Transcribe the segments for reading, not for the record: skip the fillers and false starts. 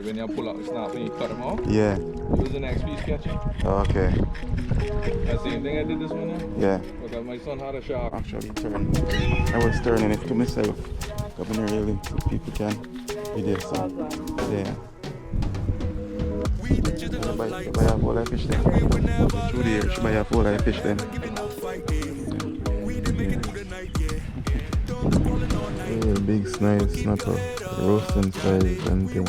when you pull out the snap and you cut them off. Yeah. Use the next piece catching. Okay. That's the same thing I did this morning. Yeah. Because my son had a shark. Actually, I was turning it to myself. Coming here really, so people can be there. So, yeah. You buy a whole of fish then. Through the year, you buy a whole of fish then. Yeah, big snice, not a roasting size and thing.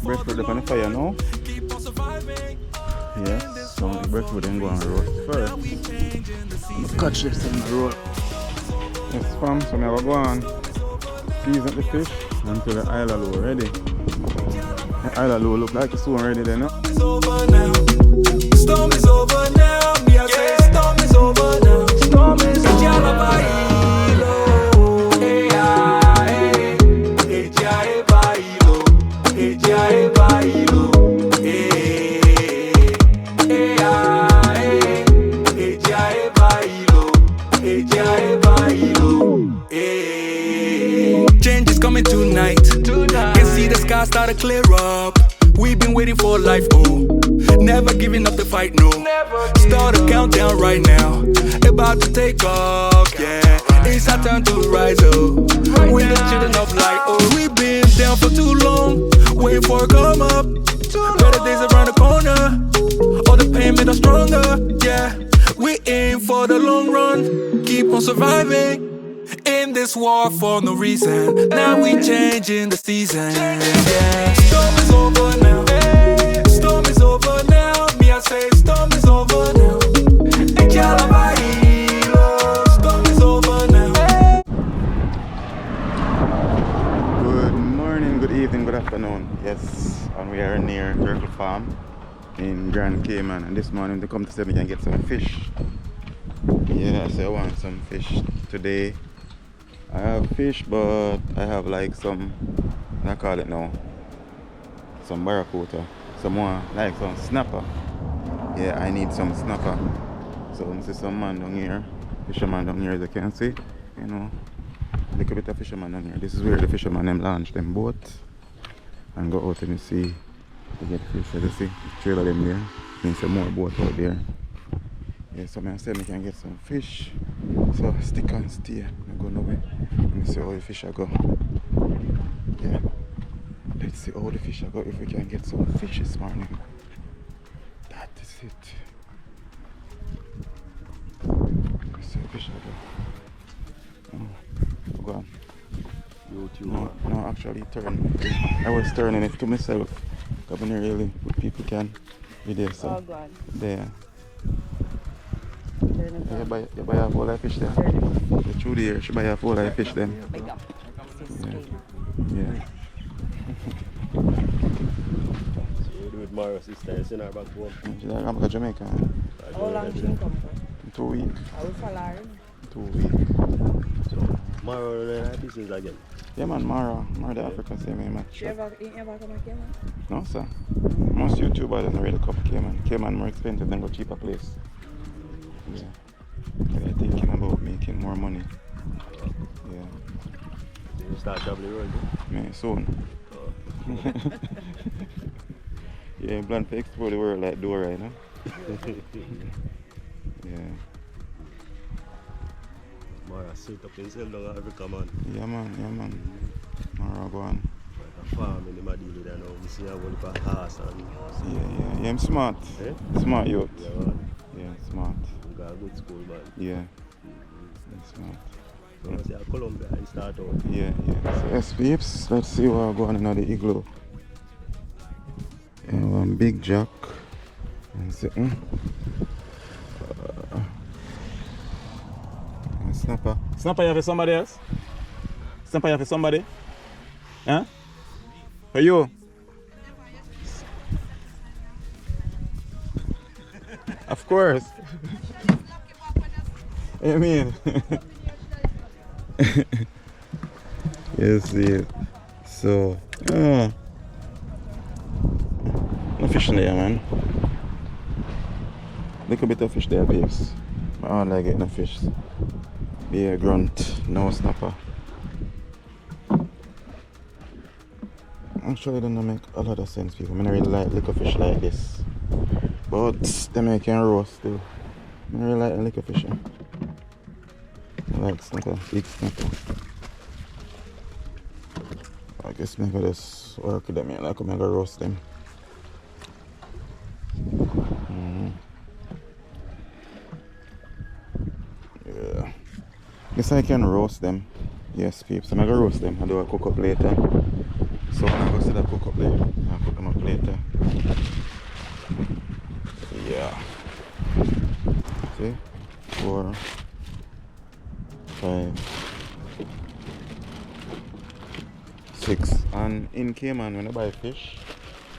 Breadfruit up on the fire now. Yes, so the breadfruit then go and roast first. Catch this in the roll. Yes, fam, so I'm go on season the fish until the Isla ready. The Isla look like it's soon ready then, no? Storm is over now. Me I say storm is over now. Storm is over. Change is coming tonight. Can see the sky start to clear up. We've been waiting for life, oh. Never giving up the fight, no. Start a countdown right now. About to take off, yeah. It's our time to rise up. We're the children of light, oh. We've been down for too long, waiting for a come up. Better days around the corner. All the pain made us stronger, yeah. We aim for the long run. Keep on surviving in this war for no reason. Now we changing the season, yeah. Storm is over now. Storm is over now. Me I say storm is over now. Storm is over now. Good morning, good evening, good afternoon. Yes, and we are near Turtle Farm in Grand Cayman, and this morning they come to say we can get some fish. Yeah, so I want some fish today. I have fish, but I have like some, I call it now, some barracuda, some more, like some snapper. Yeah, I need some snapper. So I see some man down here, fisherman down here as you can see, you know, a little bit of fisherman down here. This is where the fisherman them launch them boat and go out and you see to get fish. So you see, trailer them there, and some more boat out there. Yeah, so I said I can get some fish. So stick and stay. I go nowhere. Let me see how the fish I go. Yeah. Let's see how the fish I go if we can get some fish this morning. That is it. Let's see how the fish I go. Oh, go on. No, actually turn. I was turning it to myself. Coming here really, people can be there. So go on. there. You buy a whole of fish then? The through the year, she buy a whole of fish then? Yeah. So you do with Mara's sister, you send her back home? She's like, I'm a Jamaican. How long she come for? 2 weeks. I will follow her. 2 weeks. So Mara and her business again? Yeah man, Mara the African same way man. You ever come to Cayman? No sir. Most YouTubers don't really come to Cayman. Cayman more expensive than go cheaper place. Yeah. They're thinking about making more money. Yeah. You start traveling around? Me soon. Oh. Yeah, plan to explore the world like Dora, you know? Yeah. Mara set up himself down in Africa, man. Yeah man. Mara go on. Like a farm in the Madili there now. You see how well for horse and... Yeah, I'm smart. Eh? Smart youth. Yeah, man. Yeah, smart. You got a good school, man. Yeah. I'm smart. So I say Colombia and start out. Yeah. So yes, peeps, let's see what go on in the igloo. Yeah, one big jack. And sitting. Snapper. Snapper you have for somebody else? Snapper you have for somebody? Huh? For you? Of course. I mean. Yes, yeah. So, no fish in there, man. Little bit of fish there, babes. I don't like getting a fish. Be a grunt, no snapper. Actually, it doesn't make a lot of sense, people. I don't really like little fish like this. But them I can roast too. I don't really like a little fish. I like snapper, big snapper. I guess maybe just work with them here, like I'm gonna roast them. Yeah. Guess I can roast them. Yes, peeps. I'm gonna roast them. I'll do a cook up later. So I'm gonna set a cook up there. I'll cook them up later. Yeah. See? 4, 5, 6. And in Cayman, when you buy fish,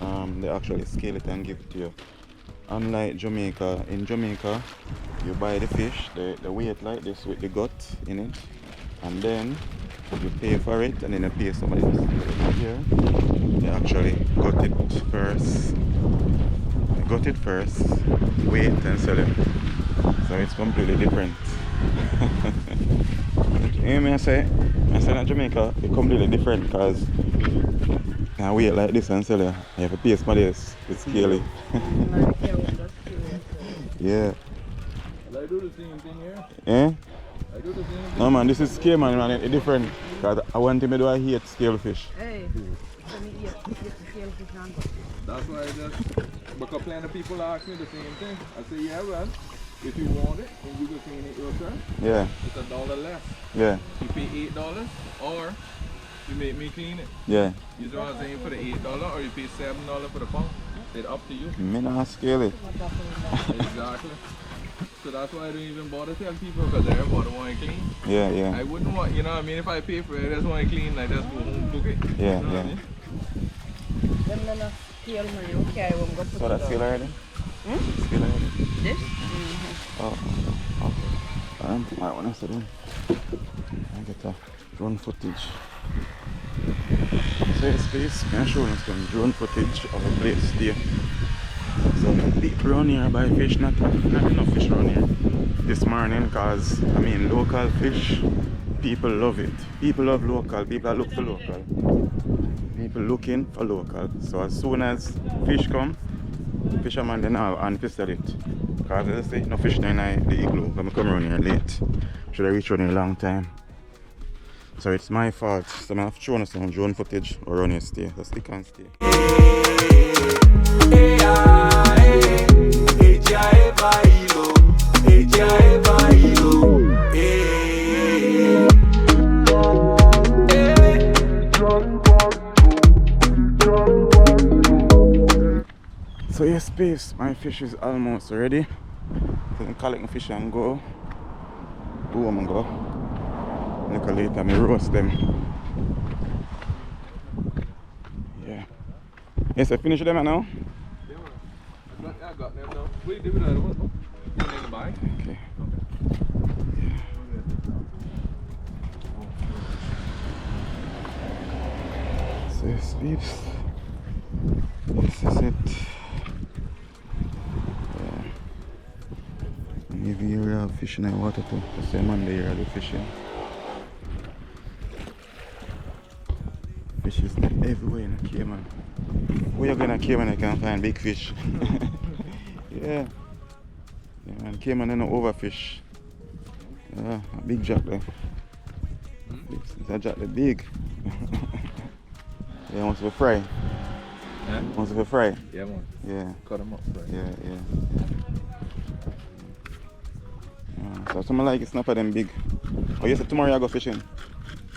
they actually scale it and give it to you. Unlike Jamaica, in Jamaica, you buy the fish, the weight like this with the gut in it, and then you pay for it, and then you pay somebody else. Here, they actually gut it first, wait and sell it. So it's completely different. You know I say in Jamaica, it's completely different because you wait like this and sell it. You have to pay somebody else with scaly. Yeah. Well, I do the same thing here. Eh? I do the same thing. No man, this is Cayman, man, it's different. Because I want him to do a hate scale fish. Hey, so me eat scale fish and go. That's why I just, because plenty of people ask me the same thing. I say, yeah, well, if you want it and you can clean it yourself, Yeah, it's $1 less. yeah, You pay $8 or you make me clean it. yeah. You know what I'm saying, for the $8 or you pay $7 for the pound. It's up to you. Me not scale it. Exactly. So that's why I don't even bother telling people because everybody want it clean. Yeah, yeah, I wouldn't want, you know what I mean, if I pay for it, I just want it clean, like just go home cook it. Yeah, You know what I yeah. mean? Them no scale money, okay, I won't go put So it that's down. scale already? Hmm? Scale already? This? Oh, okay. I want to sit in. I get a drone footage. So it's space, I'm showing us some drone footage of a place there. So people around here buy fish, not enough fish around here this morning because I mean local fish, people love it. People love local, people look for local. People looking for local. So as soon as fish come, fisherman then have and fish sell it. Because as I say, no fish in the igloo. I'm come around here late. Should I reach around here a long time. So it's my fault. So I'm have to show us some drone footage around here stay. So stick and stay. So yes, babes, my fish is almost ready. So I'm collecting fish and go. Boom and go. Look later, me roast them. Yeah. Yes, I finished them now. Yeah, man. I got them now. What do you do with the other one? You need to buy? Okay. So yes, babes. This is it. Maybe you have fish in the water too. The same Monday you do fishing. Fish is everywhere in Cayman. Where you going to Cayman, you can find big fish. Yeah. Yeah, man, Cayman and no overfish. Yeah, a big jack there. It's a jack there big. Yeah, wants to fry. Yeah? Wants to fry. Yeah, man. Yeah. Cut them up, right? Yeah, yeah. So someone like it's not for them big. Oh, you said tomorrow you go fishing?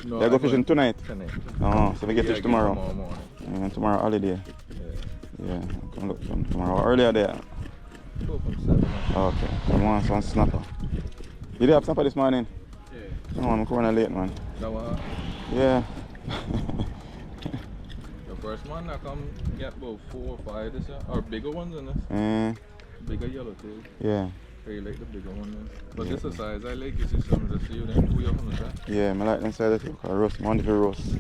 No, You go fishing tonight? Tonight. Oh, so we get fish tomorrow. Tomorrow morning. And tomorrow holiday. Yeah. Yeah, come look from tomorrow. Earlier there. Go from 7. Okay, come on, some snapper. You did have snapper this morning? Yeah. No, I'm coming late, man. That one. Yeah. The first one I come get about 4 or 5 this year. Or bigger ones in this. Bigger yellow tail. Yeah. I like the bigger one then. But Yeah. this is the size I like. This is some of the see them 2 years from the track. Yeah, I like them side of it. Roast, wonderful roast.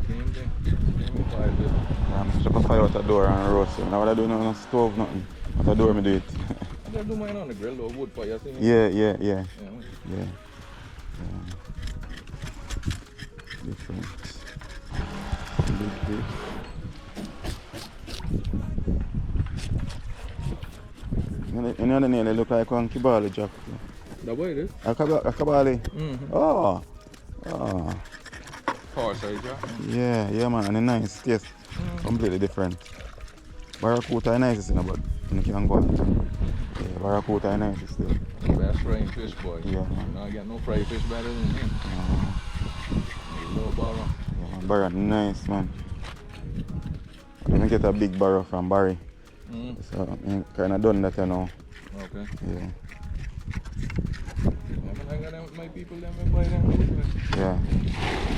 Same thing. Same vibe, yeah. I'm strip a fire out the door and roast it. Now what I do now on the stove, nothing. Out the door, me do it. I just do mine on the grill though, wood fire, see? yeah. Yeah, man. Yeah. Different. Big dish. You know the nail, they look like one kibali jack. That way it is. A kabali? Mm-hmm. Oh. Car side, yeah. Yeah, man, and it's nice. Taste completely different. Barracuda is nice, but you can go. Yeah, barracuda is nice still. Best frying fish, boy. Yeah, man. I got no fried fish better than him. Little barrow. Yeah, man, barrow nice, man. Let me get a big barrow from Barry. So I'm kind of done that, you know. Okay. Yeah. I got them with my people, them and buy them. Yeah.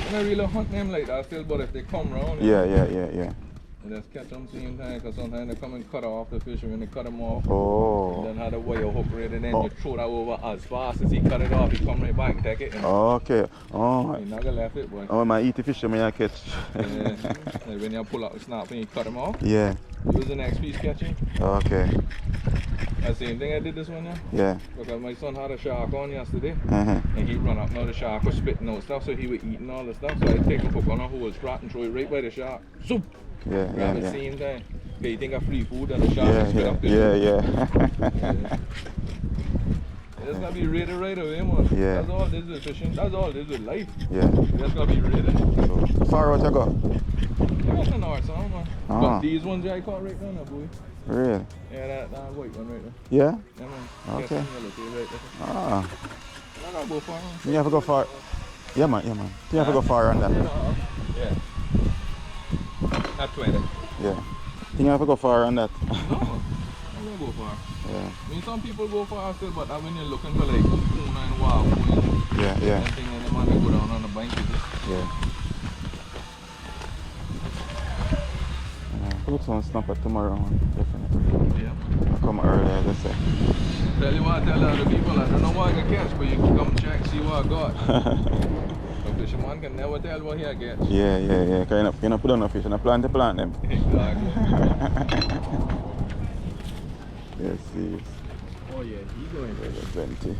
And I really hunt them like that still, but if they come round, Yeah. and just catch them same time, because sometimes they come and cut off the fish, and when they cut them off, Oh. then have the wire hook ready, and then you throw that over as fast as he cut it off, he come right back and take it. And Okay. Oh. you're not gonna left it, boy. Oh, my eat the fish, I catch. Yeah. Like when you pull out the snap and you cut them off, Yeah. use the next piece catching. Okay. That's the same thing I did this one, yeah. Yeah. Because my son had a shark on yesterday, Uh-huh. and he run up, now the shark was spitting out stuff, so he was eating all the stuff, so I take a hook on a whole strap and throw it right by the shark. Zoop! Yeah. Grab the same time. Okay, you think of free food and the shark will spit up the Yeah. It's gotta be ready right away, man. Yeah. That's all this is fishing, that's all this is life. Yeah. You just gotta be ready. So, far out you go? That's an art sound, man. Ah. But these ones I caught right now, boy. Really? Yeah, that white one right there. Yeah? Yeah, man. Okay. Yes, yellow tail right there. Ah. I gotta go far, man. You have to go far. Yeah, man. You have to go far on that. Yeah. At 20. Yeah. You have to go far on that. No, I'm gonna go far. Yeah. I mean, some people go far still, but when you're looking for like tuna and wow, and Yeah. thing, and the man that go down on the bank, you just Yeah. Put some snapper tomorrow, man. Definitely. yeah. I'll come early, as I say. Tell you what, tell other people, I don't know what I can catch, but you can come check, see what I got. A fisherman can never tell what he gets. Yeah. Cause you know put on no fish and I plant them. Exactly. Yes, yes. Oh yeah, he going to There's plenty.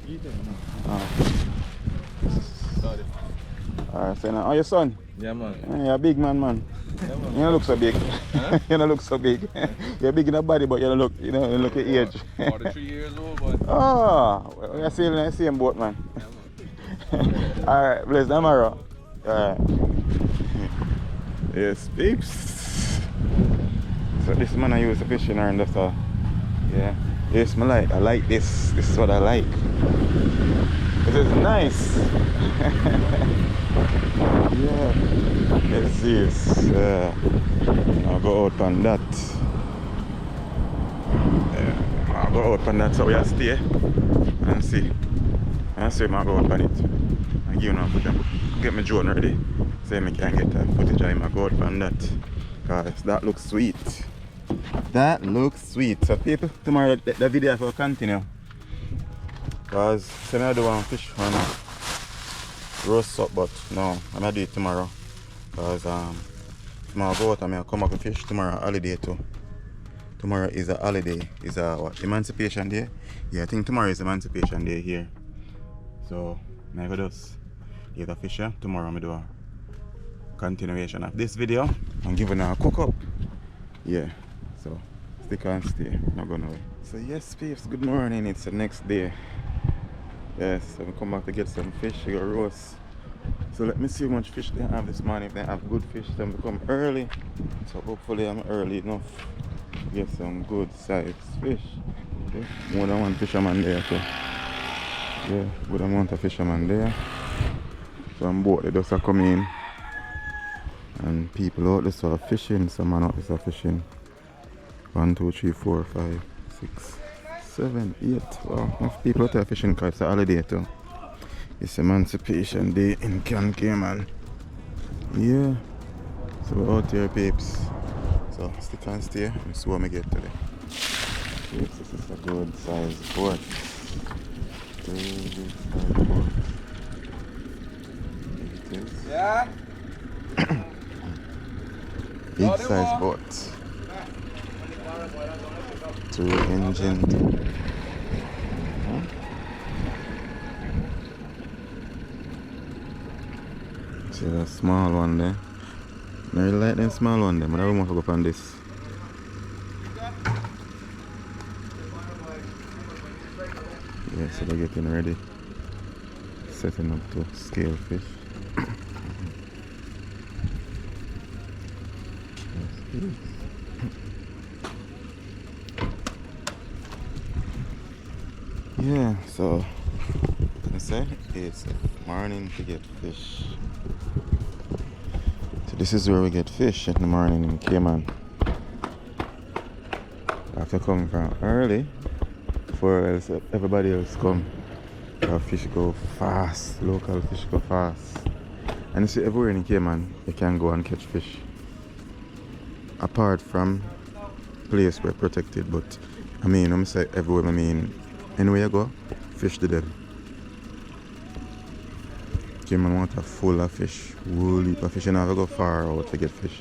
eat them. Ah. Alright, so now, oh, your son? Yeah, man. Yeah, you're a big man. Yeah, man. You don't look so big. Huh? You don't look so big. You're big in the body, but you don't look, you look your age. 43 years old, but Oh, we're still in the same boat, man. yeah, man. Alright, bless tomorrow. Alright. Yes, peeps. So this man I use the fishing and that's all. Yeah. This I like this. This is what I like. This is nice. Yeah. Let's see this. I'll go out on that. Yeah. I'll go out on that so we'll stay and see. And see if I'll go out on it. And give enough for them. Get my drone ready. So I can get footage of him. I'll go out on that. Guys, that looks sweet. That looks sweet. So people, tomorrow the video will continue. Because I don't want fish on roast up, but no, I'm gonna do it tomorrow. Because tomorrow I go out and I'll come back and fish tomorrow holiday too. Tomorrow is a holiday. Is a what, Emancipation Day? Yeah, I think tomorrow is Emancipation Day here. So I'm gonna just leave the fish here. Tomorrow I'm gonna do a continuation of this video. I'm giving her a cook up. Yeah. So stick and stay, not going away. So yes peeps, good morning, it's the next day. Yes, so we come back to get some fish, to go roast. So let me see how much fish they have this morning. If they have good fish, then we come early. So hopefully I'm early enough to get some good sized fish. Okay. More than one fisherman there too. Yeah, good amount of fishermen there. Some boat they just are coming in. And people out there are fishing, some man out there are fishing. 1, 2, 3, 4, 5, 6, 7, 8. Wow, enough people out there fishing because it's a holiday too. It's Emancipation Day in Jamaican. Yeah. So we're out here, peeps. So stick and stay and see what I get today. Yes, this is a good size boat. Good size boat. It is. Yeah? Big size boat. 2-engine. See the small one there. I really like them small one there, but I don't want to go up on this. Yeah, so they're getting ready. Setting up to scale fish. Yeah, so I say it's morning to get fish. So this is where we get fish in the morning in Cayman. I have to come from early before else everybody else come. Our fish go fast, local fish go fast. And you see everywhere in Cayman you can go and catch fish. Apart from place where protected, but I mean I'm say everywhere, I mean anywhere you go, fish the dead. Cayman water full of fish, whole heap of fish. You never go far out to get fish.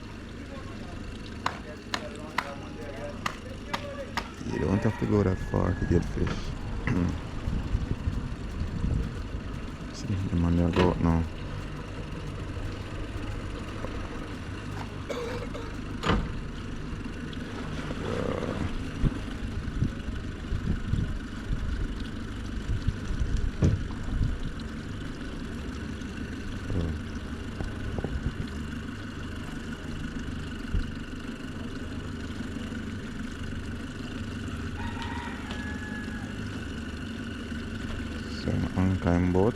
You don't have to go that far to get fish. See, the man there go out now. An unclimbed boat.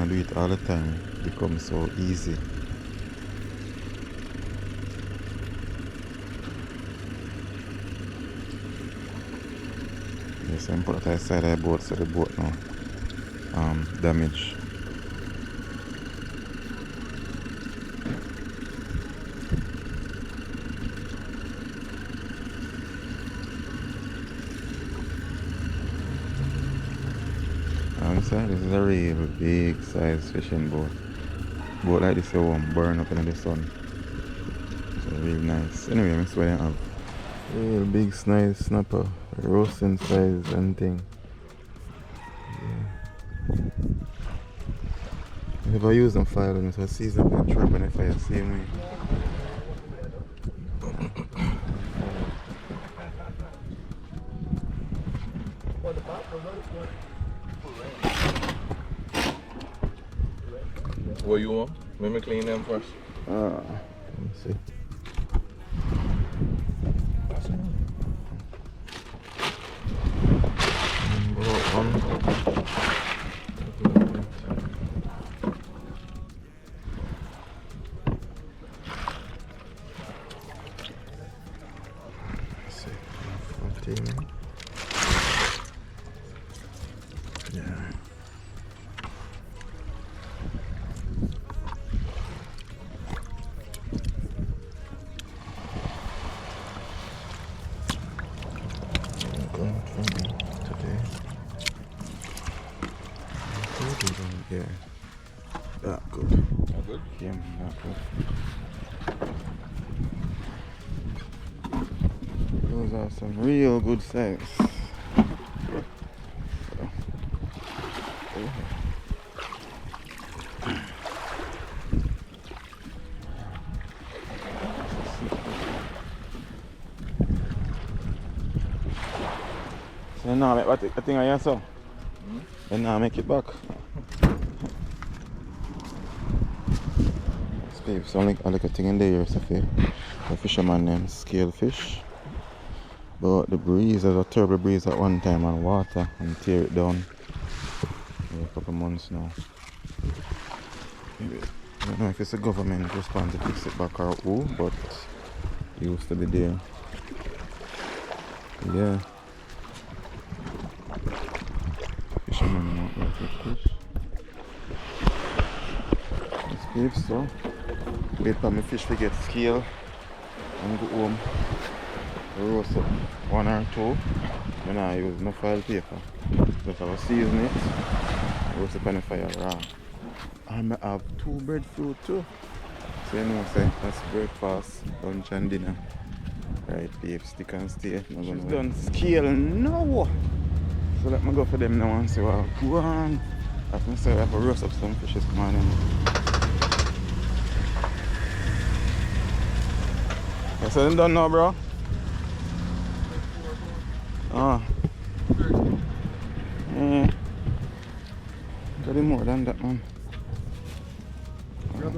I do it all the time. It becomes so easy. Yes, I'm put it aside the boat so the boat now damage. This is a real big size fishing boat. Boat like this you won't burn up in the sun. So real nice. Anyway, I'm sweating have real big nice snapper, roasting size and thing. If I use them file them, so I season them and trap and fire same way. What you want? Let me clean them first. Let me see. Yeah, that good. That good? Yeah, that good. Those are some real good size. So now make what I think I saw. And now make it back. So I like a thing in there, so a fisherman named Scale Fish. But the breeze, there's a terrible breeze at one time on water and tear it down. A couple months now. Maybe, I don't know if it's a government response to fix it back or who, but it used to be there. Yeah. Fisherman not like a fish. Let's keep so. Wait for my fish to get scale and go home, roast up one or two. And I use no foil paper. Just I will season it, roast it on the fire raw. And I have 2 breadfruit too. So you know, say that's breakfast, lunch and dinner. Right, babe, stick and stay. She's done scale now. So let me go for them now and see what I go on. I can say I have to roast up some fish this morning. You said them done now, bro? Ah. Yeah. Got it more than that, man. Grab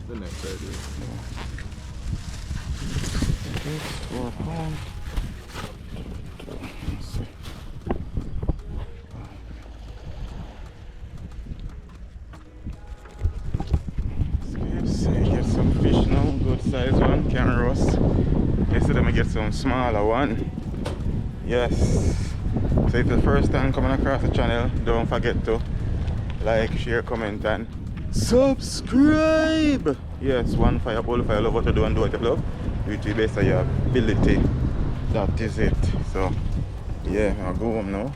the next idea. 4 pounds. Let's see. Get some fish now, good size one, can roast. Yesterday I get some smaller one. Yes. So if it's the first time coming across the channel, don't forget to like, share, comment and subscribe. Yes, one fire, all fire, love what you do and do what you love. Do it to the best of your ability. That is it. So yeah, I'll go home now.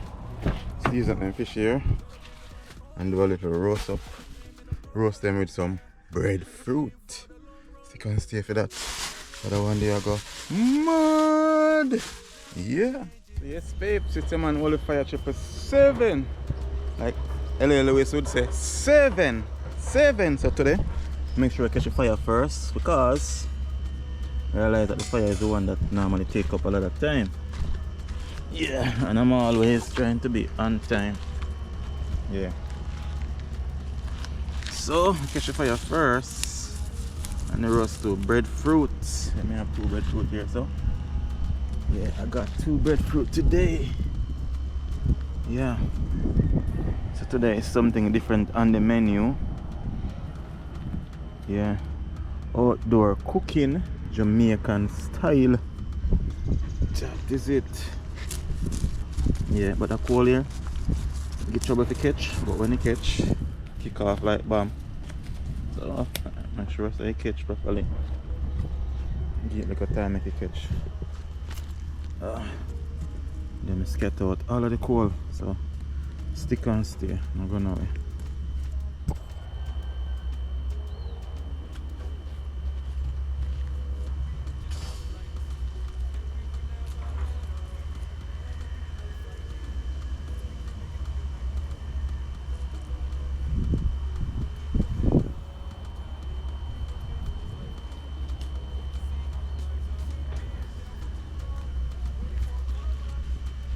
Season them fish here and do a little roast up. Roast them with some breadfruit. Stick and stay for that. But one day I go mad. Yeah. Yes, babes, it's a man all the fire chip for 7. Like L.A. Lewis would say 7. So today, make sure I catch the fire first because I realize that the fire is the one that normally take up a lot of time. Yeah, and I'm always trying to be on time. Yeah. So catch the fire first and the roast 2 breadfruit. Let me have 2 breadfruit here, so yeah, I got 2 breadfruit today. Yeah. So today is something different on the menu. Yeah. Outdoor cooking, Jamaican style. That is it. Yeah, but a cool here. Get trouble to catch, but when you catch, kick off like bomb. So make sure I catch properly. Give like a time make you catch. Then I scatter out all of the coal. So stick and stay, not going away.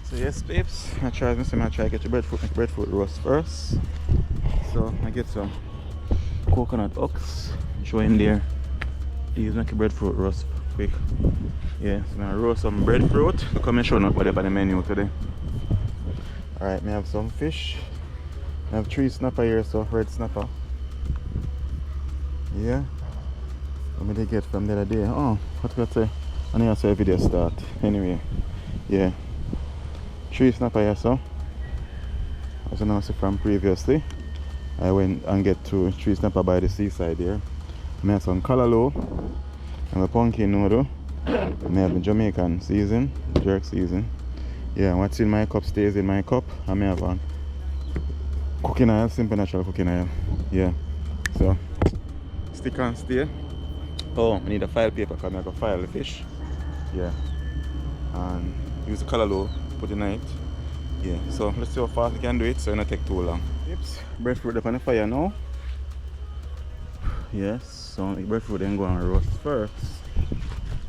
So yes, babes, I try to get your breadfruit roast first. So I get some coconut ox, join there. These make a breadfruit roast quick. Yeah, so I roast some breadfruit. Look how I'm showing up whatever the menu today. Alright, I have some fish. I have 3 snapper here, so red snapper. Yeah. What did I get from the other day? Oh, what did I say? I need to say video start. Anyway, yeah. 3 snapper here, so as I know from previously, I went and get 3 snapper by the seaside here. I have some callaloo, I have a pumpkin noodle, I have a Jamaican season, jerk season. Yeah, what's in my cup stays in my cup. I may have cooking oil, simple natural cooking oil. Yeah, so stick and stay. Oh, I need a file paper because I can file the fish. Yeah, and use the callaloo. Put the night. Yeah, so let's see how fast we can do it so it don't take too long. Oops, breadfruit up on the fire now. Yes, so the breadfruit then go and roast first.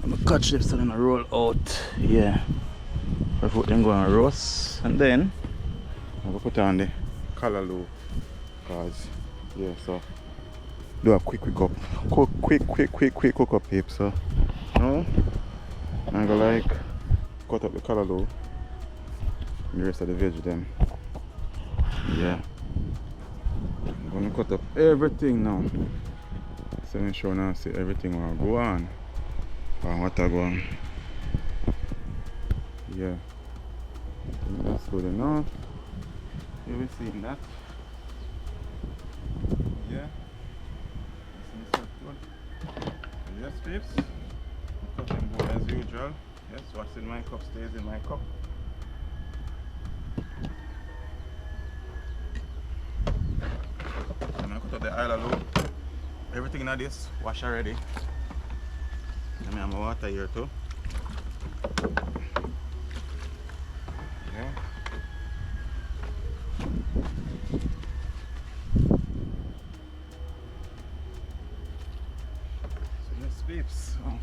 I'm gonna catch this so then I roll out. Yeah. Breadfruit then go and roast and then I'm gonna put on the callaloo cause yeah, so do a quick up. Quick cook up heap. So now I'm gonna like cut up the callaloo. The rest of the veg then. Yeah. I'm gonna cut up everything now. So I'm sure now see everything will go on. And what I go on. Yeah. That's good enough. You will see that. Yeah. Yes, babes. Cut them usual. Yes, what's in my cup stays in my cup. I'm gonna cut out the oil loop. Everything in this, wash already. And I have my water here too. Yeah. So yes, peeps. Oh.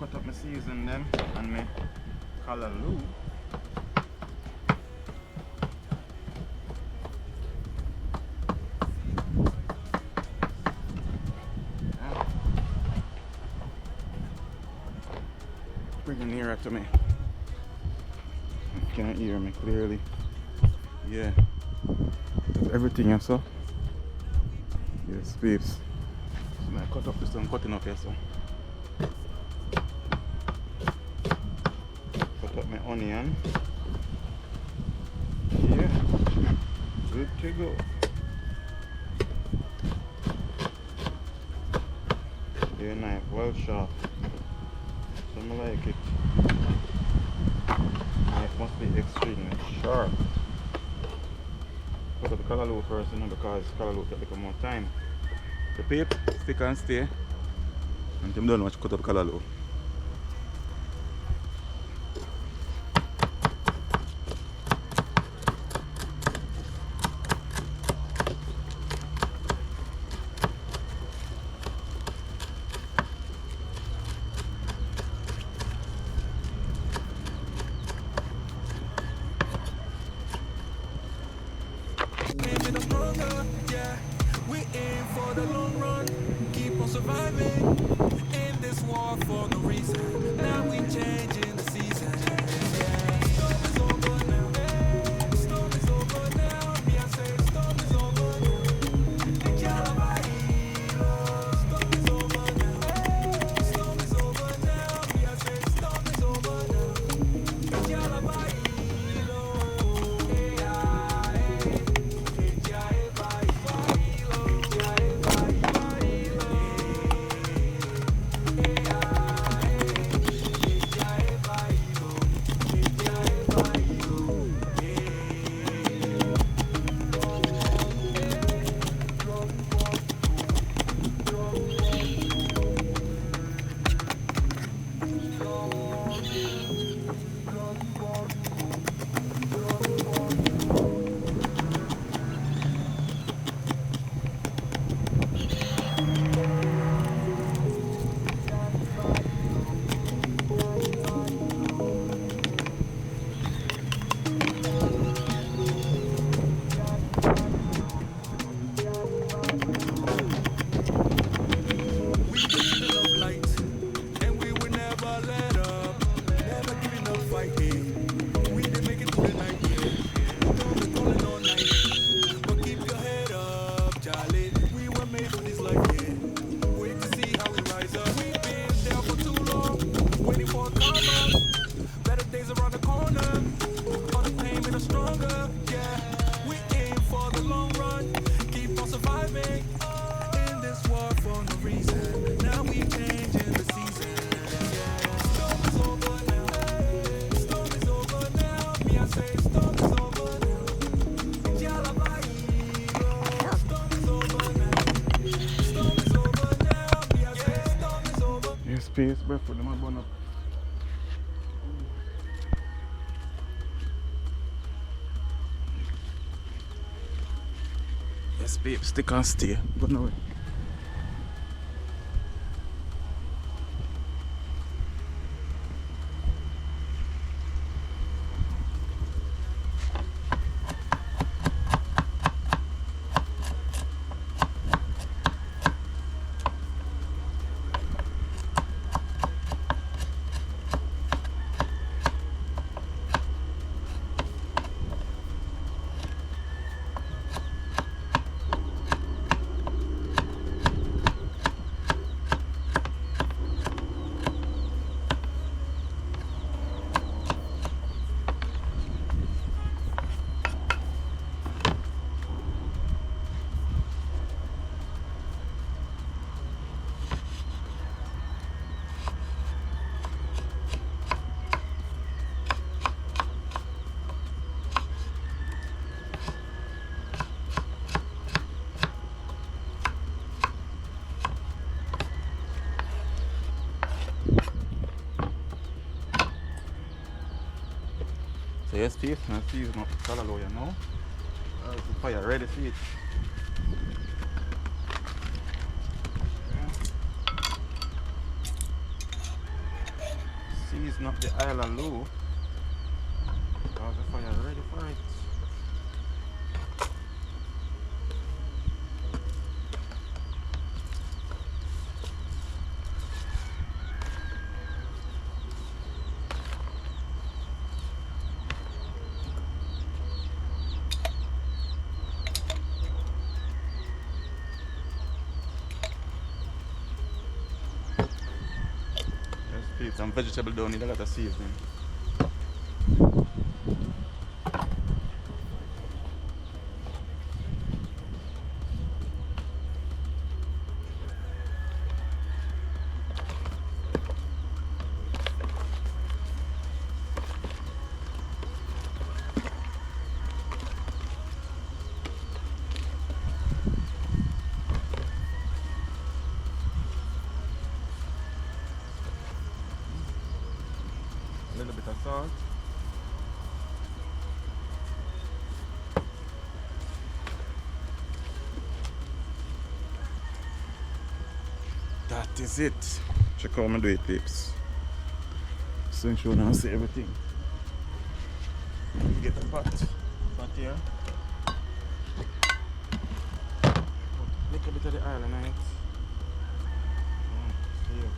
Cut up my season then and my callaloo. Yeah. Bring it nearer to me. You can't hear me clearly. Yeah. Everything I saw. Yes, peeps. So I cut up this one, cutting up here so. Cut my onion. Yeah, good to go. Your knife well sharp. Some like it. Knife must be extremely sharp. Cut out the callaloo first, you know, because callaloo take a little more time. The peep, stick and stay. And I'm done with cut out the callaloo. Surviving in this war for no reason. Now we changing the season. Yeah. Storm is over now. Hey, storm is over now. Me I say storm is over now. The Calabarilo. Storm is over now. Hey, storm is over now. Me I say storm is over now. The Calabarilo. Hey, hey, Space, barefoot, them a burn up. Yes, babe, stick and stay. But no way. Yes, Pete, and season up the callaloo, you know. The fire ready for it. Season up the island loo. Cause the fire ready for it. Some vegetable don't need a lot of seasoning. A little bit of salt. That is it. Check how I do it, peeps. So I'm sure now see everything. Get the pot here. Put a little bit of the oil in it. Here.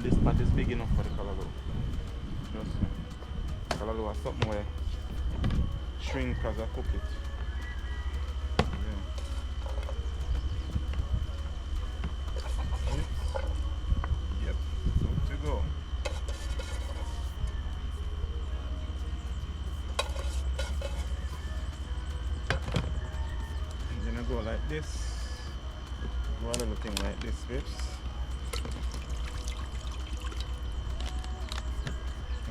This pot is big enough for the callaloo. Trust me. Callaloo is something where shrink as I cook it. Yep, good to go. And then I go like this. Go a little thing like this, peeps.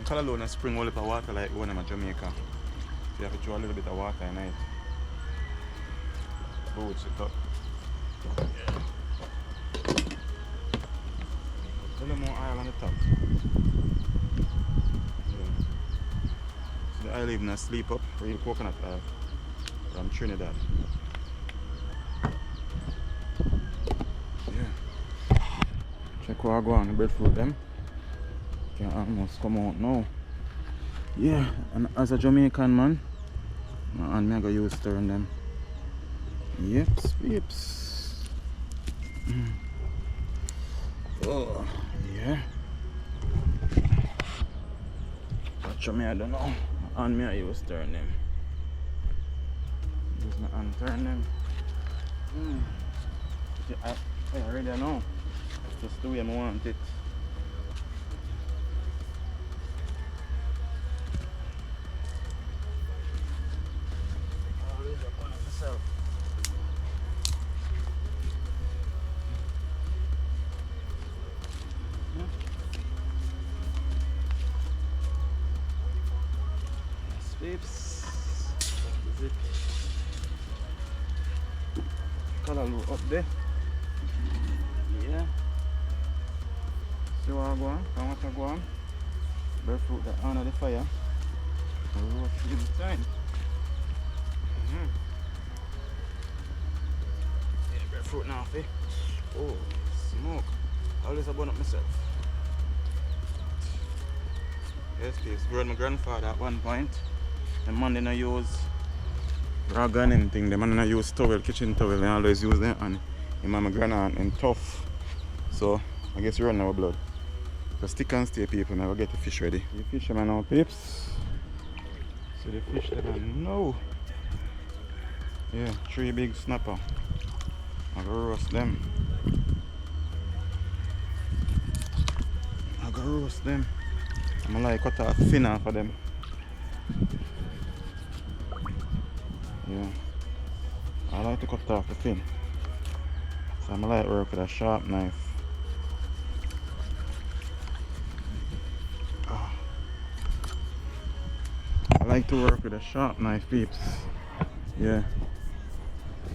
Callaloo in a spring whole heap of water like one in Jamaica. So you have to throw a little bit of water in it. Boots it up. Yeah. A little more oil on the top. Yeah. So the oil even a sleep up, real coconut oil from Trinidad. Yeah. Check where I go on the breadfruit them. Can almost come out now. Yeah, and as a Jamaican man, and me I go use stirring them. Yips, yips. Oh, yeah. Watch me, I don't know. And me I use stirring them. Use my hand turn them. I already know. It's just the way I want it. Peeps, that is it. Callaloo up there. Yeah. See what I go on? Come what I go on? Breadfruit that under the fire. And roast it inside. Yeah, breadfruit now, eh? Oh, smoke. I always burn up myself. Yes, please. Growing my grandfather at one point. The man didn't use rag and anything. The man didn't use towel, kitchen towel. They always use them, and him and my grandaunt and tough. So I guess we run our blood. So stick and stay, people. Now we'll get the fish ready. The fish are now, peeps. So the fish that I know. Yeah, 3 big snapper. I'm gonna roast them. I'm gonna roast them. I'm gonna like cut off fin off of them. Yeah, I like to cut off the fin. So I'm like work with a sharp knife. like to work with a sharp knife, peeps. Yeah.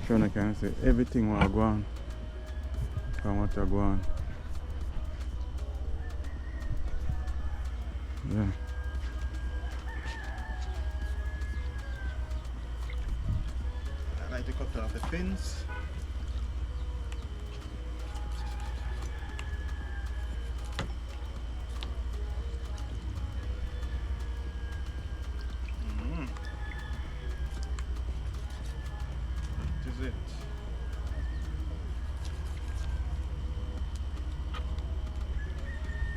Sure, I can say everything will go on. From what I go on. Yeah. I like to cut off the pins. That is it.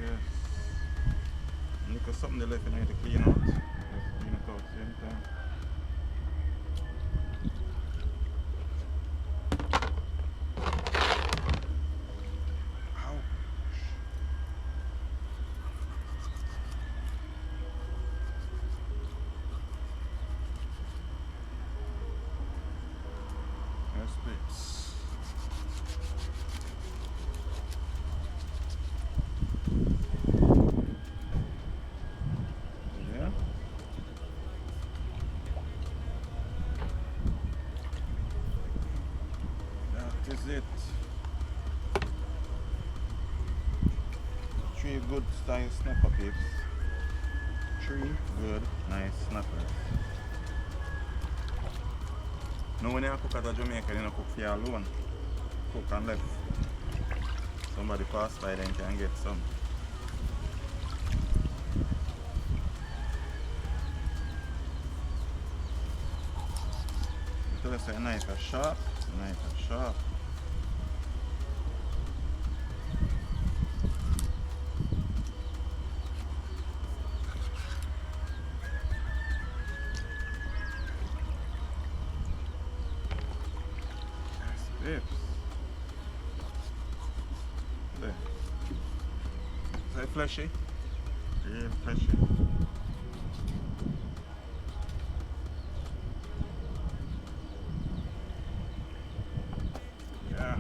Yes. Look at something left and I need to clean out. Just clean it out same time. Yes, please. Yeah. That is it. 3 good style snapper peeps. 3 good, nice snappers. Now when you cook at a Jamaican, you don't cook for you alone. Cook and left. Somebody pass by then can get some. So let's say a knife is sharp, Yes, there. Is that fleshy? Real fleshy. Yeah.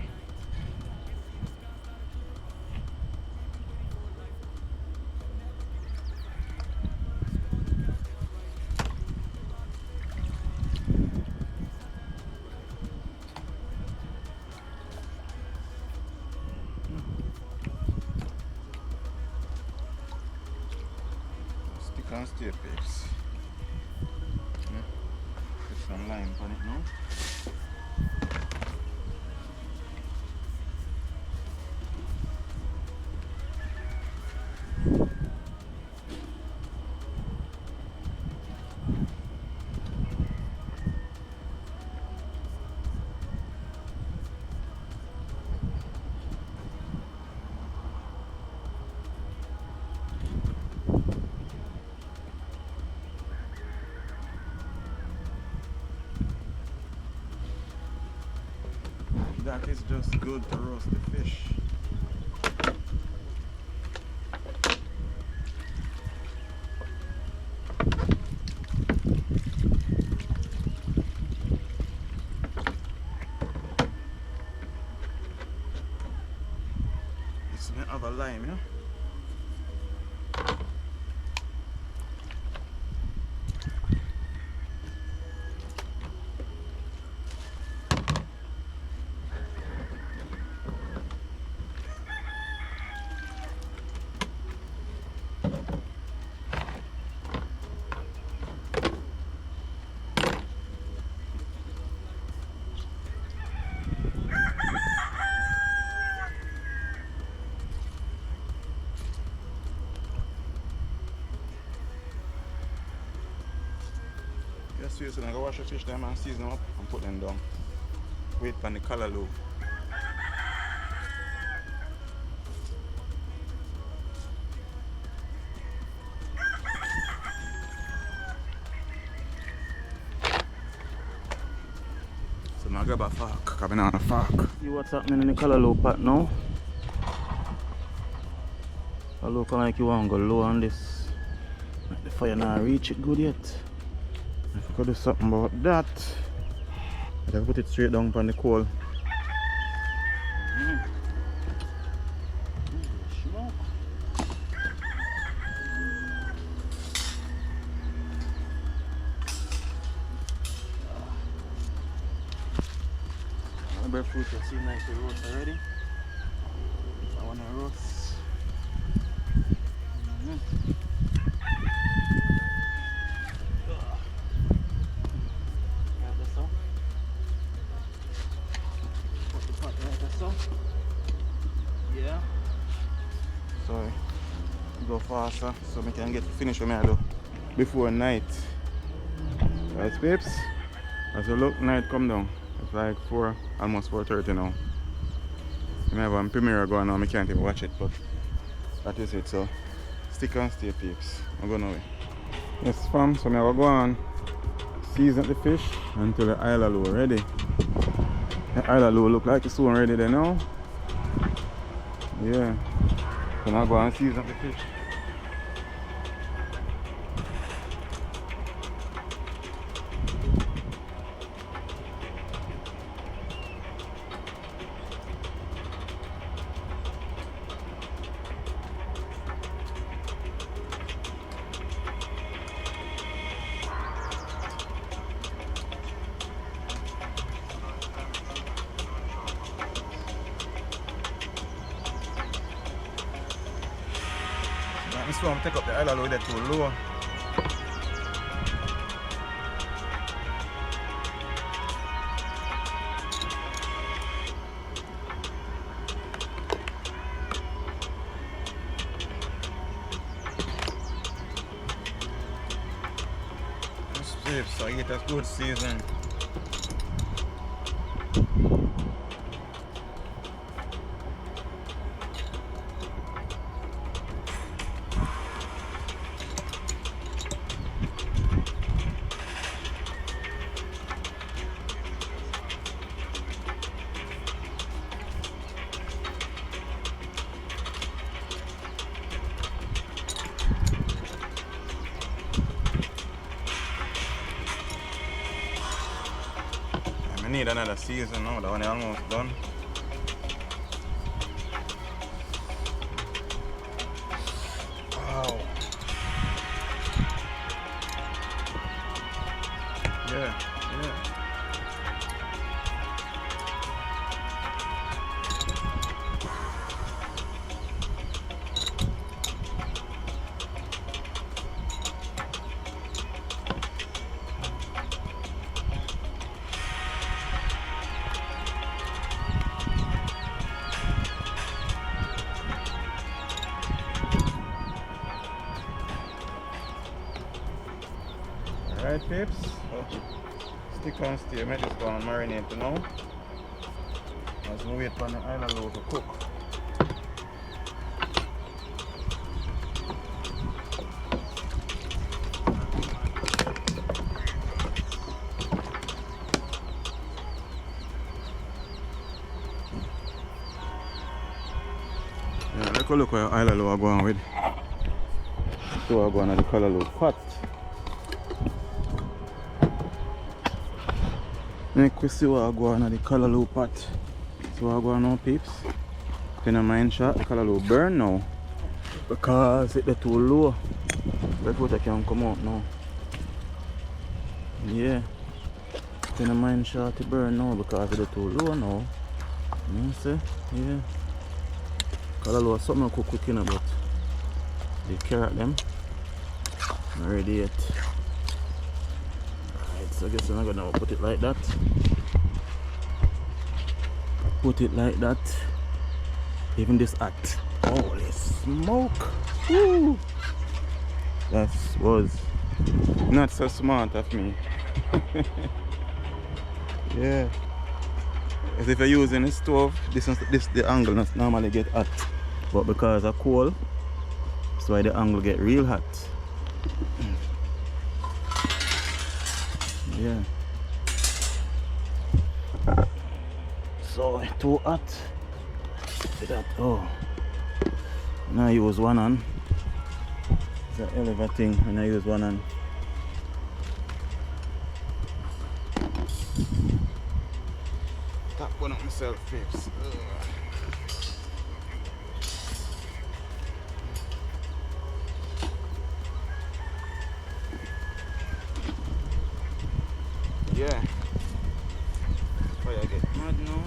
Stick and stay, peeps. Put some lime on it now. That is just good to roast the fish. This may have a lime, you know? Yes, so I'm gonna wash the fish them and season them up and put them down. Wait for the color low. So I grab a fork, coming on a fork. See what's happening in the color low pot now. I look like you want to go low on this. The fire not reach it good yet. If I could do something about that, I can put it straight down on the coal. Smoke. breadfruit, you see nicely roast already. I want to roast. Like this so. Put the pot like this so. Yeah. So go faster so we can get finished with me do before night. Right, peeps? As you look, night come down. It's like 4, almost 4:30 now. I have a premiere going on, I can't even watch it, but that is it. So stick and stay, peeps. I'm going away. Yes, fam, so I will go on season the fish until the island ready. The island look like it's soon ready there now. Yeah. So now go and season the fish. This one take up the island with it too low. Just safe, so I get a good season. I need another season now, that one is almost done. Wow. Yeah. Alright, peeps. So, stick and stay. I just go and marinate now. As we wait for the island loaf to cook. Yeah, let's look where island loaf are going with. So I'm going to the color loaf pot. Make we see what I go on at the callaloo pot. So what I go on now, peeps. Then I mind shot the callaloo burn now. Because it's too low. That's what I can come out now. Yeah. Then I mind shot to burn now because it's too low now. You see? Yeah. Callaloo is something I cook quick in but the carrot them. Not ready yet. So I guess I'm gonna put it like that. Put it like that. Even this act. Holy smoke! Woo! That was not so smart of me. Yeah. As if you're using a stove, this the angle not normally get hot. But because of coal, that's why the angle get real hot. Yeah. So too hot. See that? Oh. Now I use one hand. It's a hell of a thing when I use one hand. Tap one up myself, peeps. Yeah. Fire I get mad now.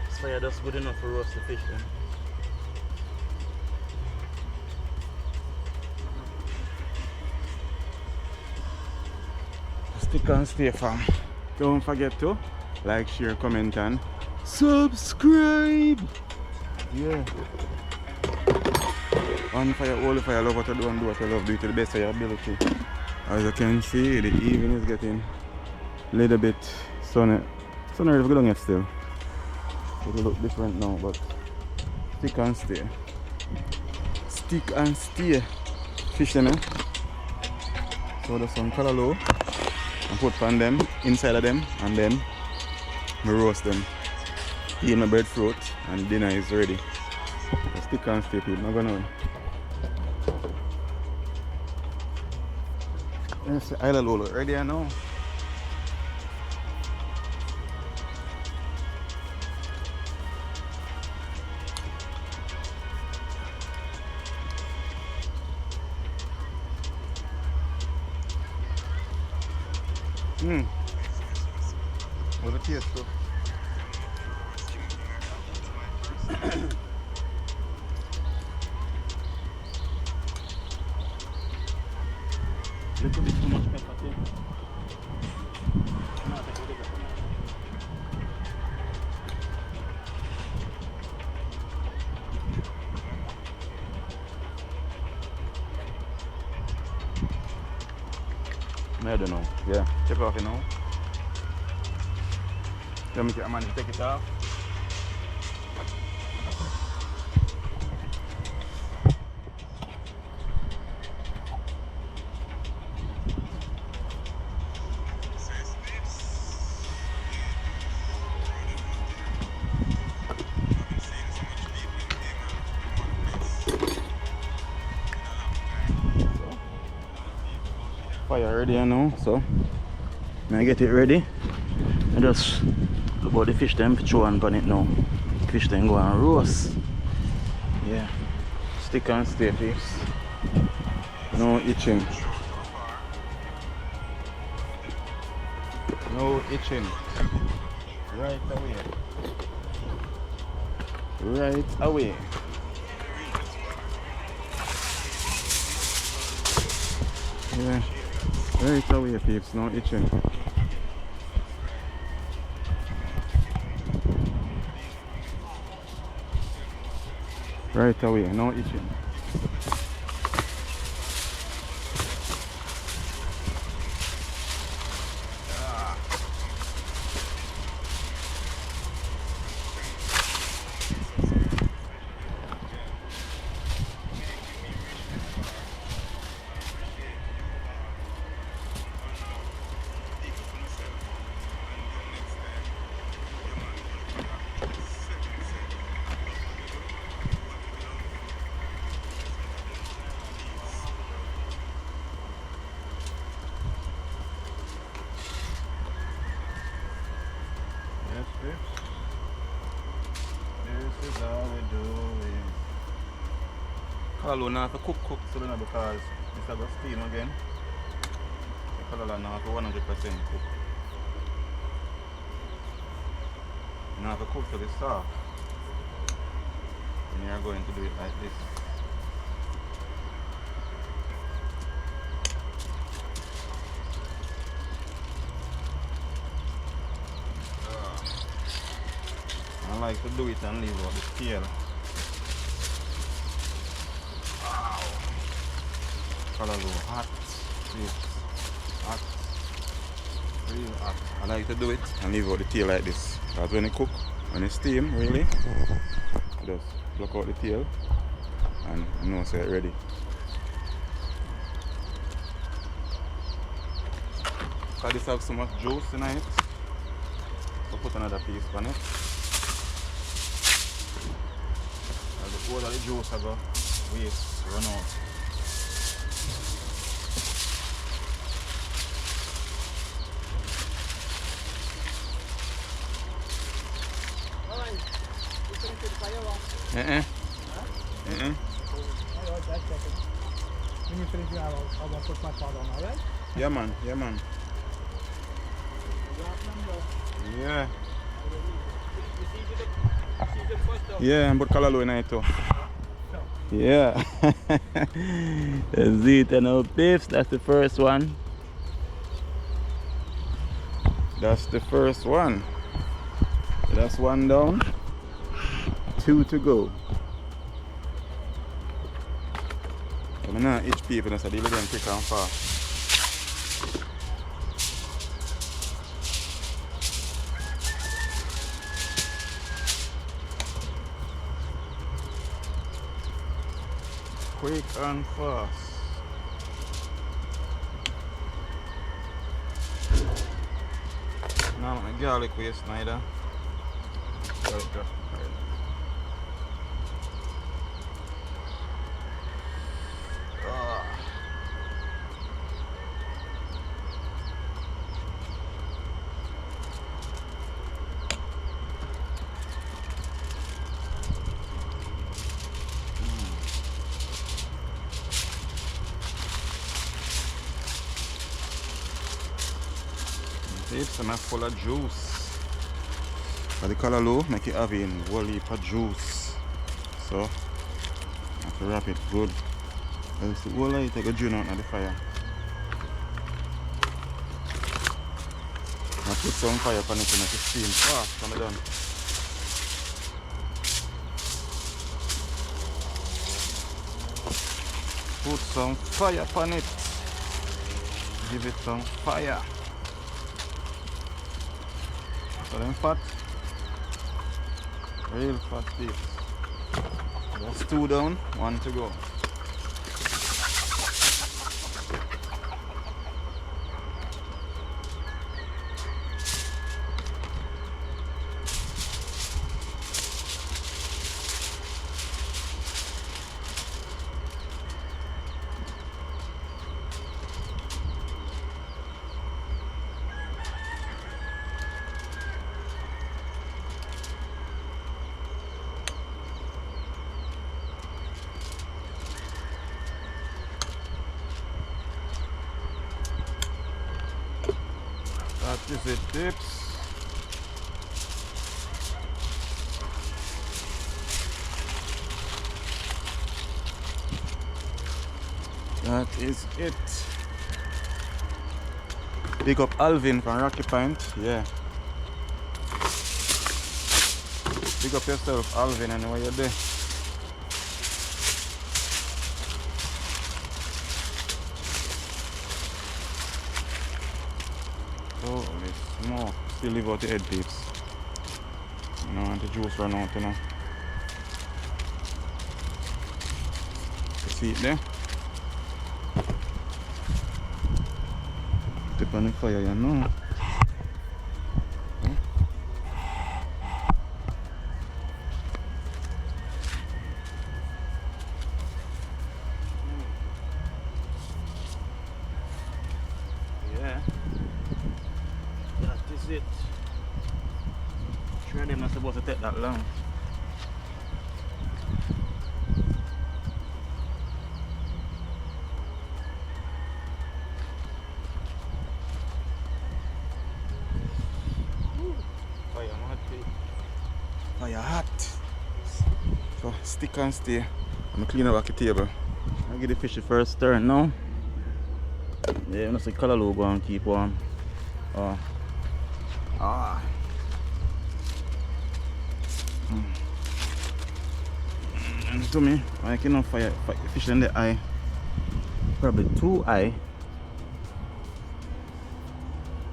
This fire just good enough for roast the fish then. Stick and stay, fam. Don't forget to like, share, comment and subscribe. Yeah. On fire, all the fire, love what you do and do what you love. Do it to the best of your ability. As you can see, the evening is getting a little bit sunny. Sunny is good yet still. It will look different now, but stick and stay. Stick and stay. Fish them, eh? So there's some color low. And put on them, inside of them, and then we roast them. Eat my breadfruit, and dinner is ready. So stick and stay, people. Not gonna. Yes, the island roll ready now. What a taste though. Little bit too much pepper too. I don't know. Yeah, check it off, you know. Let me get a man to take it off. Fire ready now, so I get it ready. I just look about the fish them, throw on it now. Fish then go and roast. Yeah. Stick and stay, peeps. No itching. No itching. Right away. Right away. Yeah. Right away, peeps. No itching. Right away, no itching. This is how we do it. Color now to cook so now because this is going to steam again. The color now to 100% cook. Now to cook to the soft. And you are going to do it like this. I like to do it and leave out the tail. Wow. Color low, hot, yes. Hot, real hot. I like to do it and leave out the tail like this. Because when it cook, when it steam, really, I just pluck out the tail and I know so it's ready. Because this has so much juice in it, so put another piece on it. All of the juice I go waste, run out. When you finish, I will put my father on, alright? Yeah, man. Yeah, man. Yeah. Yeah, but Kalalo in it too. Yeah. That's it, and our pips. That's the first one. That's the first one. That's one down. 2 to go. I'm not each people, so deal with them quick and fast. Quick and fast. Now my garlic waste neither. Garlic drop. It's a full of juice. But the color low make it have in whole heap of juice. So I have to wrap it good. Else the whole light take a drain out of the fire. I put some fire on it to make it steam fast when I'm done. Put some fire on it. Give it some fire. So them fat, real fat tips. That's 2 down, 1 to go. That is it, tips. That is it. Pick up Alvin from Rocky Point, yeah. Pick up yourself, Alvin, and while you're there. Holy smoke. Still leave out the head tips. You know, and the juice run out, you know. You see it there? Tip on the fire, you know. Yeah. That is it. Sure, they're not supposed to take that long. Fire hot. Fire hot. So stick and stay. I'm gonna clean up the table. I'll give the fish the first turn now. Yeah, I'm see color logo and keep warm. And to me, I cannot fire fish in the eye. Probably too high.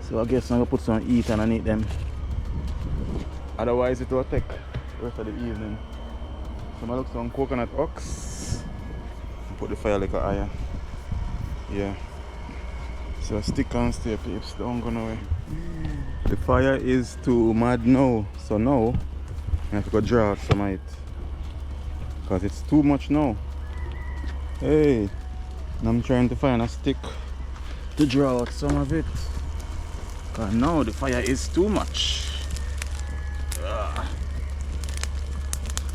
So I guess I'm gonna put some heat underneath them. Otherwise it will take the rest of the evening. So I'm gonna look some coconut ox. Put the fire like a iron. Yeah. So stick and stay, peeps, don't go nowhere. The fire is too mad now, so now I have to go draw out some of it. Because it's too much now. Hey, and I'm trying to find a stick to draw out some of it. Because now the fire is too much.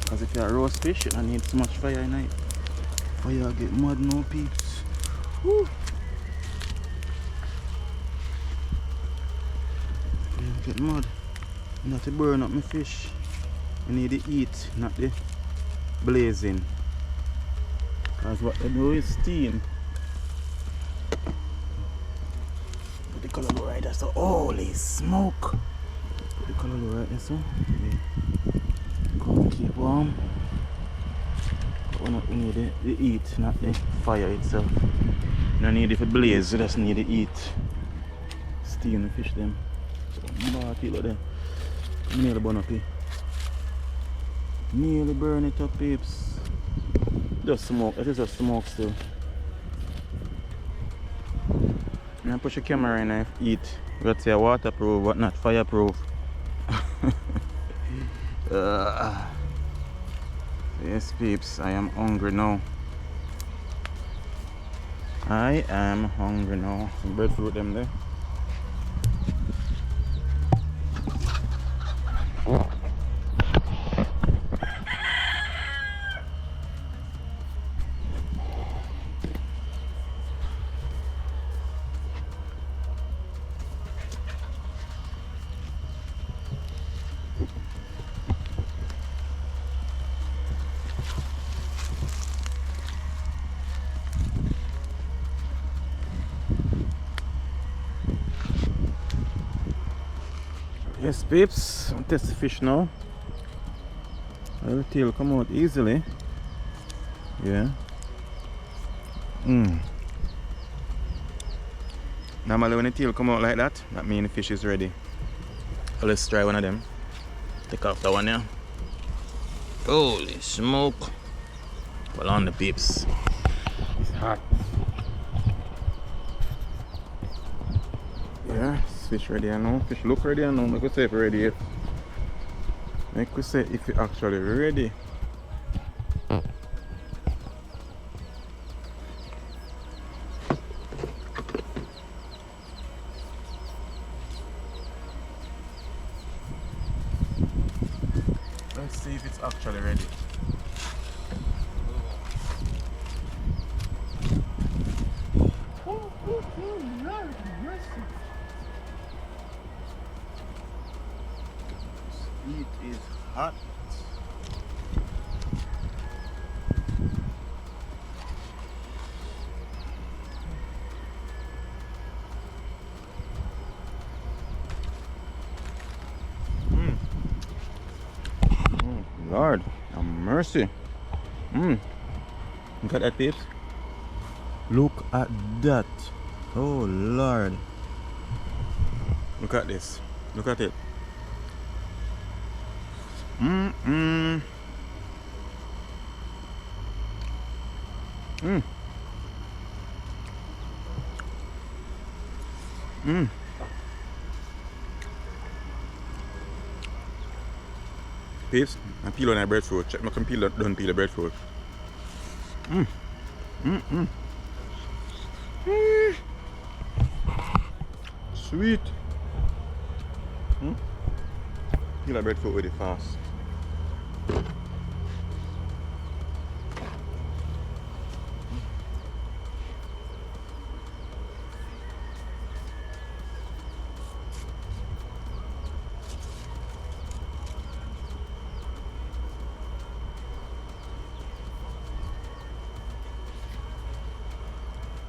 Because if you roast fish, I need so much fire in it. Fire get mad now, peeps. Woo. Yeah, get mad. Not to burn up my fish. I need to eat, not the blazing. Because what they do is steam. Put the color right there, so holy smoke. Put the color right there, so yeah. Come keep warm. But we need the heat, not the fire itself. You don't need it for blaze, you just need the heat. Steam the fish them. So kilo them. Nearly burn up here. Nearly burn it up, peeps. Just smoke, it is just smoke still. Now push your camera in and eat. You got to say waterproof but not fireproof. Yes peeps, I am hungry now. I am hungry now. Some breadfruit them there. Yes peeps, I'll test the fish now. The tail come out easily. Yeah. Normally when the tail come out like that means the fish is ready. So let's try one of them. Take off that one here. Holy smoke. Well on the peeps. It's hot. Yeah. Fish ready now. Fish look ready now. I could say if ready yet. I could say if it actually ready. Let's see if it's actually ready. It is hot. Lord, have mercy. Look at that, peeps. Look at that. Oh Lord. Look at this. Look at it. Peeps, I peel on that breadfruit. Check my computer, don't peel the breadfruit. Sweet. Peel that breadfruit with it fast.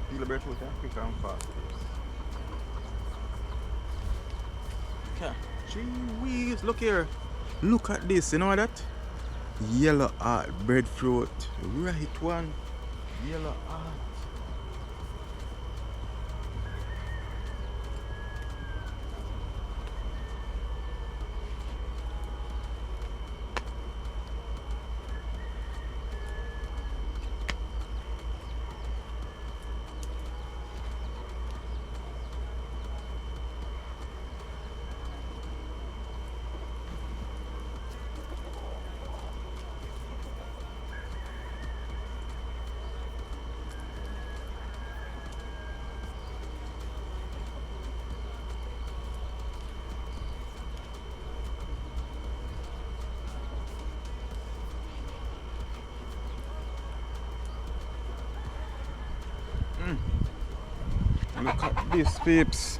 Peel the breadfruit quick and fast. Okay. Gee whiz, look here. Look at this, you know that? Yellow heart breadfruit. Right one. Yellow heart. Look at this, peeps.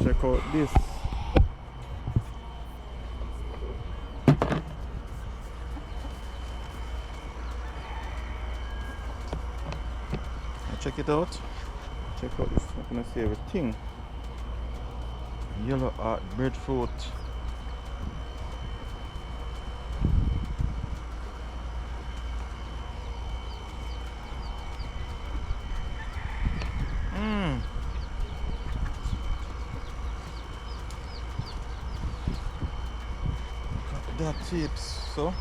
Check out this. Check it out. Check out this. I'm gonna see everything. Yellow heart breadfruit. That chips, so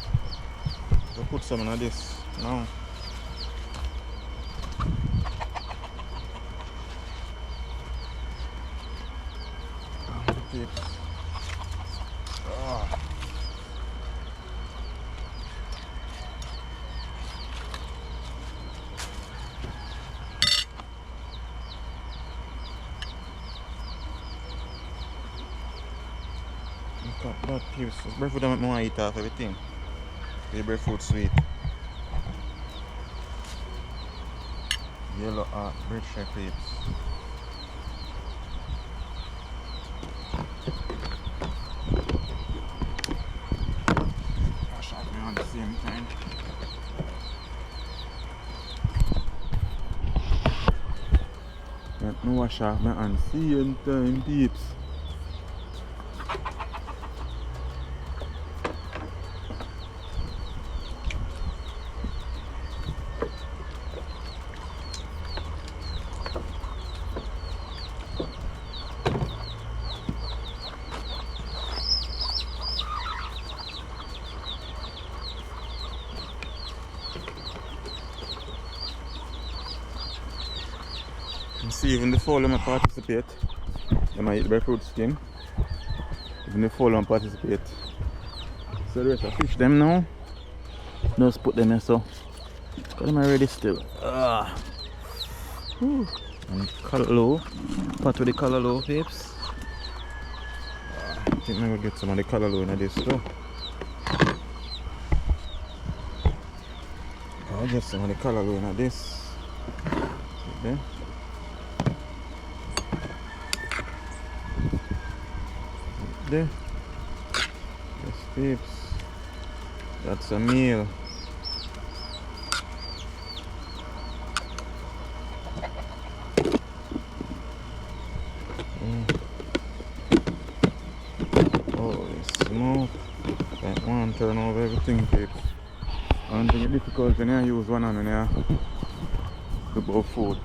I'll put some of this now. Chips. Look at that chips. Breadfruit, I want to eat off everything. The breadfruit sweet. Yellow heart bread shake chips. Wash off me on the same time. Let me wash off my hands same time, peeps. See, even the fall them participate. They might eat breadfruit skin. Even the fall them participate. So the rest of fish them now. Just put them here so. Because them are ready still. And callaloo. Part with the callaloo, peeps. I think I'm gonna get some of the callaloo in this too. I'll get some of the callaloo in this. Okay. There. Yes, peeps. That's a meal. Holy smoke. That one turn over everything, peeps. I don't think it's difficult when I use one hand when I do about food.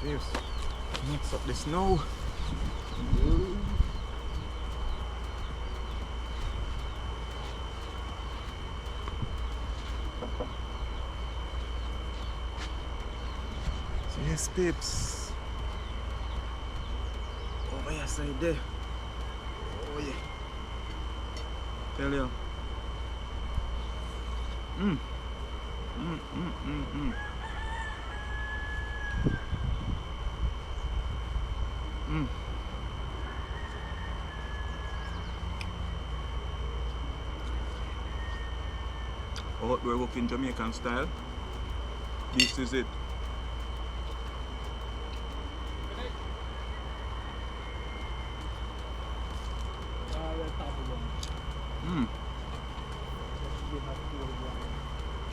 Yes, mix up the snow. So yes, peeps. Over here side there. Oh yeah. Tell you. What we're working Jamaican style. This is it.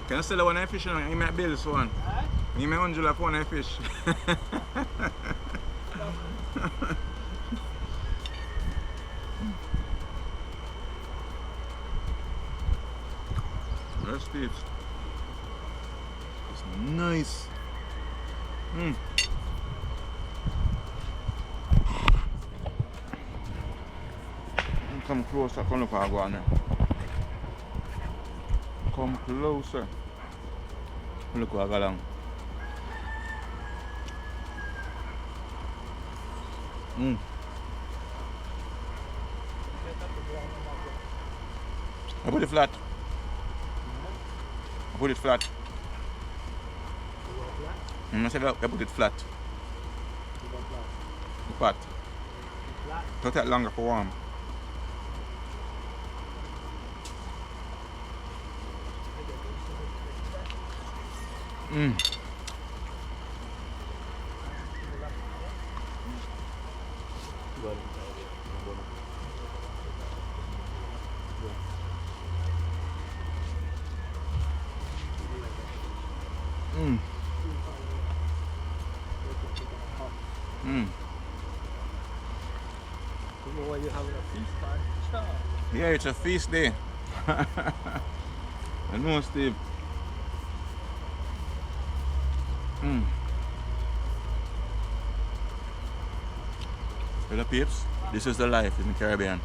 Can I sell one of fish and give me a bill so one? Give me $100 for one fish. That's peeps. It's nice. Come closer, come look how I go on there. Come closer. Look how I go along. I put it flat. I put it flat. I said I put it flat. Flat. It'll take longer for warm. When you having a feast time, Yeah, it's a feast day. I know, Steve. Hello, peeps. This is the life in the Caribbean.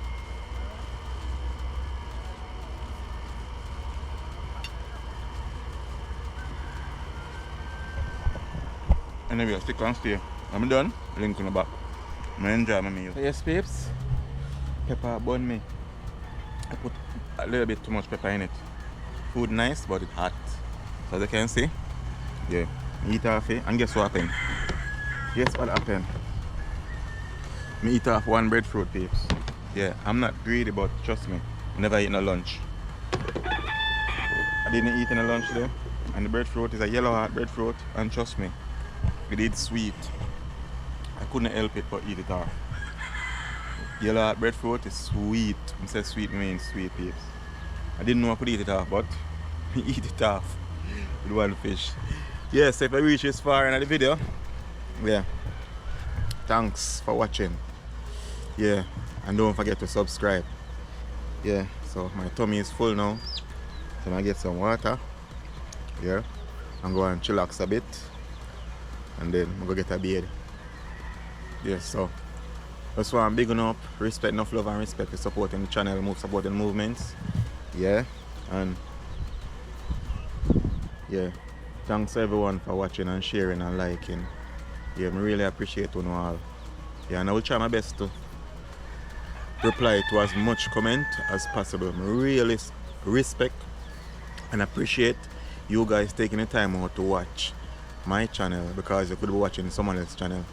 Anyway, stick and stay. I'm done. Link on the back. I enjoy my meal. Yes, peeps. Pepper bun me. I put a little bit too much pepper in it. Food nice, but it's hot. So as you can see, yeah, eat off it. And guess what happened? Guess what happened? Me eat off one breadfruit, peeps. Yeah, I'm not greedy, but trust me, I never eat no lunch. I didn't eat any lunch today, and the breadfruit is a yellow heart breadfruit, and trust me, it is sweet. I couldn't help it but eat it off. Yellow heart breadfruit is sweet. When I say sweet, means sweet, peeps. I didn't know I could eat it off, but I eat it off with one fish. Yes, if I reach this far in the video, yeah, thanks for watching. Yeah, and don't forget to subscribe. Yeah, so my tummy is full now. So I get some water. Yeah, and go and chillax a bit. And then I'm gonna get a bed. Yeah, so that's why I'm bigging up, respect, enough love and respect for supporting the channel, supporting the movements. Yeah, and yeah, thanks everyone for watching and sharing and liking. Yeah, I really appreciate you all. Yeah, and I will try my best to reply to as much comment as possible. I really respect and appreciate you guys taking the time out to watch my channel, because you could be watching someone else's channel.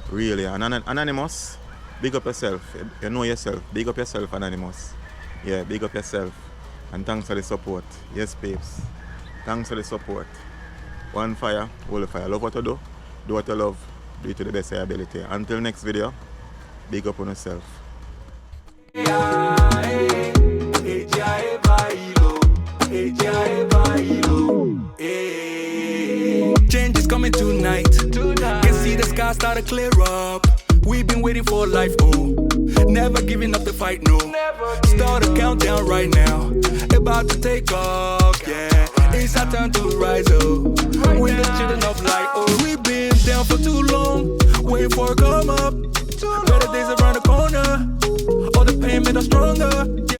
Really, and Anonymous, big up yourself. You know yourself. Big up yourself, Anonymous. Yeah, big up yourself. And thanks for the support. Yes, babes. Thanks for the support. One fire, all the fire. Love what you do. Do what you love. Do it to the best of your ability. Until next video, big up on yourself. Change is coming tonight. Can see the sky start to clear up. We've been waiting for life, oh. Never giving up the fight, no. Start a countdown right now. About to take off, yeah. It's our time to rise up. We're the children of light, oh. We've been down for too long, waiting for a come up. Better days around the corner. All the pain made us stronger.